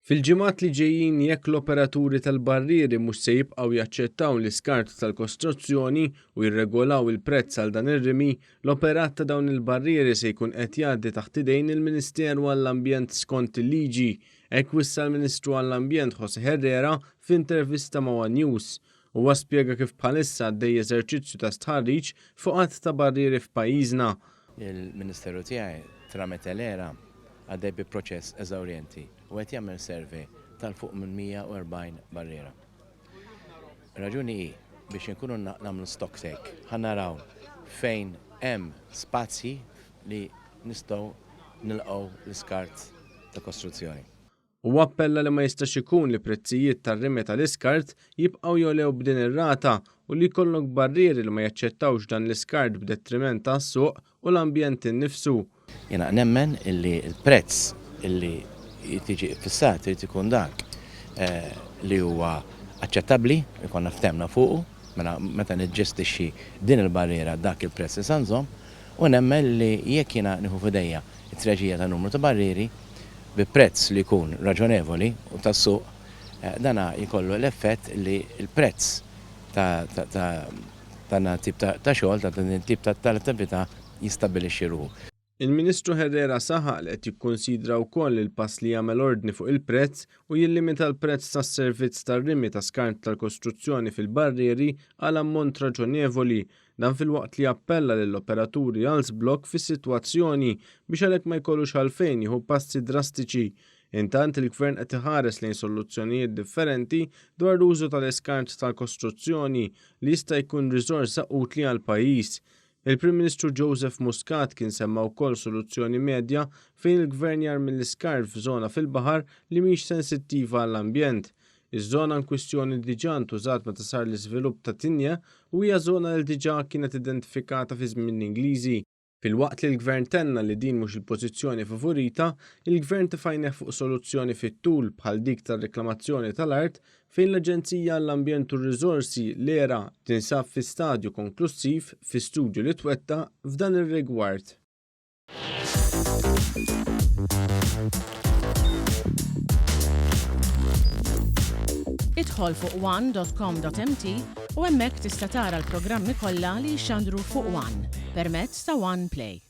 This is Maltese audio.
Fil-ġimgħat li ġejjin jekk l-operaturi tal-barrieri mhux se jibqgħu jaċċettaw l-iskart tal-kostruzzjoni u jirregolaw il-prezz għal dan ir-rimi, l-operat ta' dawn il-barrieri se jkun qed jgħaddi taħt idejn il-Ministeru għall-Ambjent skont il-liġi, hekk wissa l-Ministru għall-Ambjent José Herrera f'intervista ma' One News. Huwa spjega kif bħalissa għaddej eżerċizzju ta' stħarriġ fuq qatt ta' barrieri f'pajjiżna. Il-Ministeru tiegħi tramet l-era għaddej bi proċess eżawrjenti u qed jagħmel survey tal-fuq minn 140 barriera. Raġuni hi biex inkunu nagħmlu stock take, ħannaraw fejn hemm spazji li nistgħu nilqgħu l-iskart ta' kostruzzjoni. U appella li ma jistax ikun li prezzijiet tar-rimi tal-iskart jibqgħu jolew b'din ir-rata u li jkollok barrieri li ma jaċċettawx dan l-iskart b'detriment tas-suq u l-ambjent innifsu. Jiena nemmen illi l-prezz illi tiġi fissat irid ikun dak li huwa aċċettabbli, ikonna ftemna fuqu, meta niġġestixxi din il-barriera dak il-prezz li sanżhom, u nemmen li jekk jiena nieħu f'idejja it-treġija ta' numru ta' barrieri bi prezz li jkun raġonevoli u tas-suq dana jkollu l-effett li l-prezz ta' tip ta' xogħol ta' din tip tal-attività jistabbilixxi ruħu. Il-Ministru Herrera saħaq li qed jikkunsidra wkoll il-pass li jagħmel ordni fuq il-prezz u jillimita l-prezz tas-servizz tar-rimi ta' skart tal-kostruzzjoni fil-barrieri għal ammont raġonevoli, dan filwaqt li appella lill-operaturi għal żblokk fis-sitwazzjoni biex għalhekk ma jkollux għalfejn jieħu passi drastiċi. Intant il-Gvern qed iħares lejn soluzzjonijiet differenti dwar l-użu tal-iskart tal-kostruzzjoni li jista' jkun riżorsa utli għall-pajjiż. Il-Prim Ministru Joseph Muscat kien semma wkoll soluzzjoni medja fejn il-Gvern jarmi l-iskart f'żona fil-baħar li mhix sensittiva għall-ambjent. Iż-żona kwistjoni diġà ntużat meta sar l-iżvilupp ta' Tinja u hija żona li diġà kienet identifikata fi żmien Ingliżi. Filwaqt li l-Gvern tenna li din mhux il-pożizzjoni favorita, il-Gvern tifajneħ fuq soluzzjoni fit-tul bħal dik tar-reklamazzjoni tal-art fejn l-Aġenzija għall-Ambjent u r-Riżorsi l-ERA tinsab fi stadju konklusiv fi studju li twetta f'dan ir-rigward. Idħol fuq one.com.mt u hemmhekk tista' tara l-programmi kollha li jxandru fuq One permezz ta' One Play.